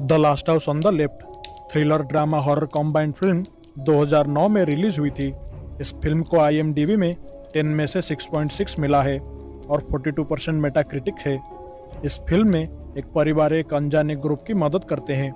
The last house on the left thriller drama horror combined film 2009 में release हुई थी। इस फिल्म को IMDb में 10 में से 6.6 मिला है और 42% मेटाक्रिटिक है। इस फिल्म में एक परिवार एक अनजाने ग्रुप की मदद करते हैं,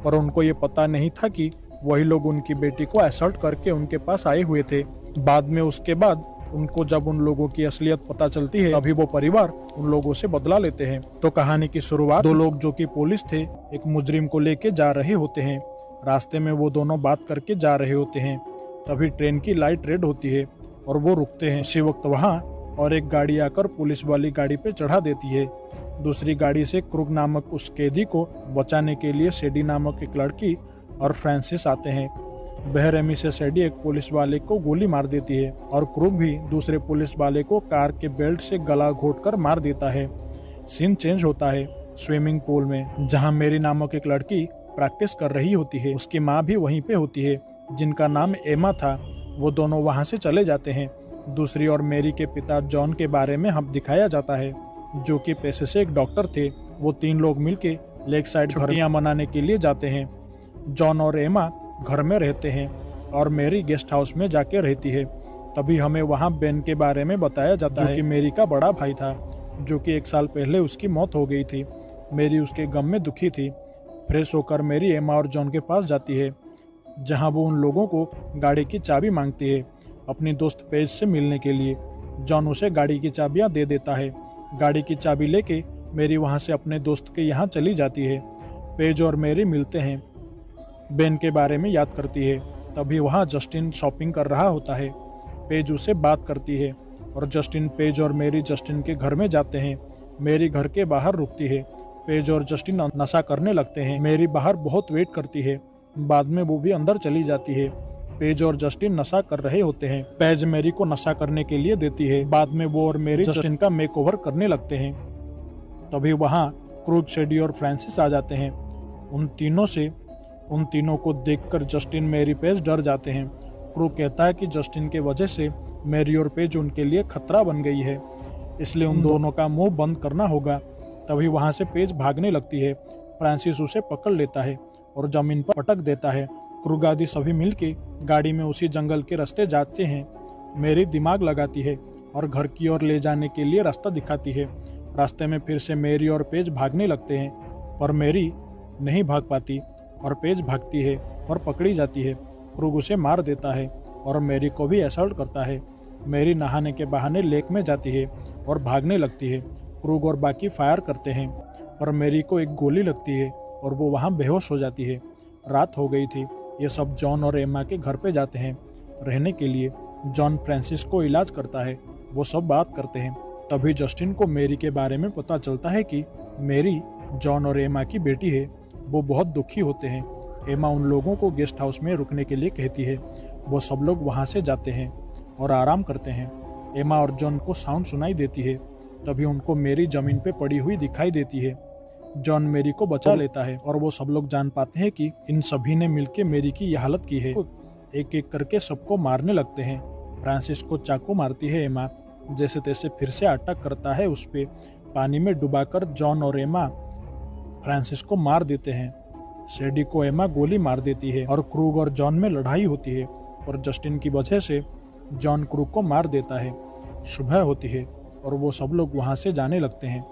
पर उनको ये पता नहीं था कि वही लोग उनकी बेटी को असॉल्ट करके उनके पास आए हुए थे। बाद में उसके बाद उनको जब उन लोगों की असलियत पता चलती है, तभी वो परिवार उन लोगों से बदला लेते हैं। तो कहानी की शुरुआत दो लोग जो कि पुलिस थे एक मुजरिम को लेके जा रहे होते हैं। रास्ते में वो दोनों बात करके जा रहे होते हैं, तभी ट्रेन की लाइट रेड होती है और वो रुकते हैं। उसी वक्त वहाँ और एक गाड़ी आकर पुलिस वाली गाड़ी पे चढ़ा देती है। दूसरी गाड़ी से क्रूग नामक उस कैदी को बचाने के लिए सेडी नामक एक लड़की और फ्रांसिस आते हैं। बेरहमी से सेडी एक पुलिस वाले को गोली मार देती है और क्रूग भी दूसरे पुलिस वाले को कार के बेल्ट से गला घोंटकर मार देता है। सीन चेंज होता है स्विमिंग पूल में, जहां मेरी नामक एक लड़की प्रैक्टिस कर रही होती है। उसकी माँ भी वहीं पे होती है, जिनका नाम एमा था। वो दोनों वहां से चले जाते हैं। दूसरी और मेरी के पिता जॉन के बारे में हम दिखाया जाता है, जो कि पेशे से एक डॉक्टर थे। वो तीन लोग मिलके लेक साइड छुट्टियां मनाने के लिए जाते हैं। जॉन और एमा घर में रहते हैं और मेरी गेस्ट हाउस में जाके रहती है। तभी हमें वहाँ बेन के बारे में बताया जाता है, जो कि मेरी का बड़ा भाई था, जो कि 1 साल पहले उसकी मौत हो गई थी। मेरी उसके गम में दुखी थी। फ्रेश होकर मेरी एमा और जॉन के पास जाती है, जहाँ वो उन लोगों को गाड़ी की चाबी मांगती है अपनी दोस्त पेज से मिलने के लिए। जॉन उसे गाड़ी की चाबियाँ दे देता है। गाड़ी की चाबी लेके मेरी वहाँ से अपने दोस्त के यहाँ चली जाती है। पेज और मेरी मिलते हैं, बेन के बारे में याद करती है। तभी वहाँ जस्टिन शॉपिंग कर रहा होता है। पेज उसे बात करती है और जस्टिन, पेज और मेरी जस्टिन के घर में जाते हैं। मेरी घर के बाहर रुकती है। पेज और जस्टिन नशा करने लगते हैं। मेरी बाहर बहुत वेट करती है। बाद में वो भी अंदर चली जाती है। पेज और जस्टिन नशा कर रहे होते हैं। पेज मेरी को नशा करने के लिए देती है। बाद में वो और मेरी जस्टिन का मेकओवर करने लगते हैं। तभी वहाँ क्रूग, सेडी और फ्रांसिस आ जाते हैं। उन तीनों को देखकर जस्टिन, मेरी, पेज डर जाते हैं। क्रूग कहता है कि जस्टिन के वजह से मेरी और पेज उनके लिए खतरा बन गई है, इसलिए उन दोनों का मुंह बंद करना होगा। तभी वहां से पेज भागने लगती है। फ्रांसिस उसे पकड़ लेता है और जमीन पर पटक देता है। क्रूग आदि सभी मिलके गाड़ी में उसी जंगल के रास्ते जाते हैं। मेरी दिमाग लगाती है और घर की ओर ले जाने के लिए रास्ता दिखाती है। रास्ते में फिर से मेरी और पेज भागने लगते हैं, पर मेरी नहीं भाग पाती और पेज भागती है और पकड़ी जाती है। क्रूग उसे मार देता है और मेरी को भी असॉल्ट करता है। मेरी नहाने के बहाने लेक में जाती है और भागने लगती है। क्रूग और बाकी फायर करते हैं, पर मेरी को एक गोली लगती है और वो वहाँ बेहोश हो जाती है। रात हो गई थी। ये सब जॉन और एमा के घर पे जाते हैं रहने के लिए। जॉन फ्रांसिस को इलाज करता है। वो सब बात करते हैं। तभी जस्टिन को मेरी के बारे में पता चलता है कि मेरी जॉन और एमा की बेटी है। वो बहुत दुखी होते हैं। एमा उन लोगों को गेस्ट हाउस में रुकने के लिए कहती है। वो सब लोग वहाँ से जाते हैं और आराम करते हैं। एमा और जॉन को साउंड सुनाई देती है। तभी उनको मेरी जमीन पे पड़ी हुई दिखाई देती है। जॉन मेरी को बचा लेता है और वो सब लोग जान पाते हैं कि इन सभी ने मिलकर मेरी की यह हालत की है। एक एक करके सबको मारने लगते हैं। फ्रांसिस को चाकू मारती है एमा। जैसे तैसे फिर से अटैक करता है उस पे। पानी में डुबाकर जॉन और एमा फ्रांसिस को मार देते हैं। सेडी को एमा गोली मार देती है और क्रूग और जॉन में लड़ाई होती है और जस्टिन की वजह से जॉन क्रूग को मार देता है। सुबह होती है और वो सब लोग वहां से जाने लगते हैं।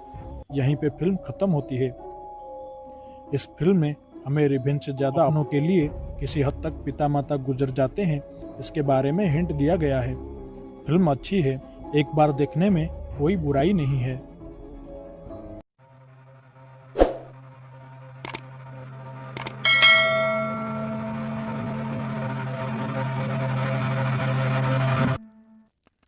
यहीं पे फिल्म खत्म होती है। इस फिल्म में हमें रिवेंज से ज्यादा अपनों के लिए किसी हद तक पिता माता गुजर जाते हैं, इसके बारे में हिंट दिया गया है। फिल्म अच्छी है, एक बार देखने में कोई बुराई नहीं है।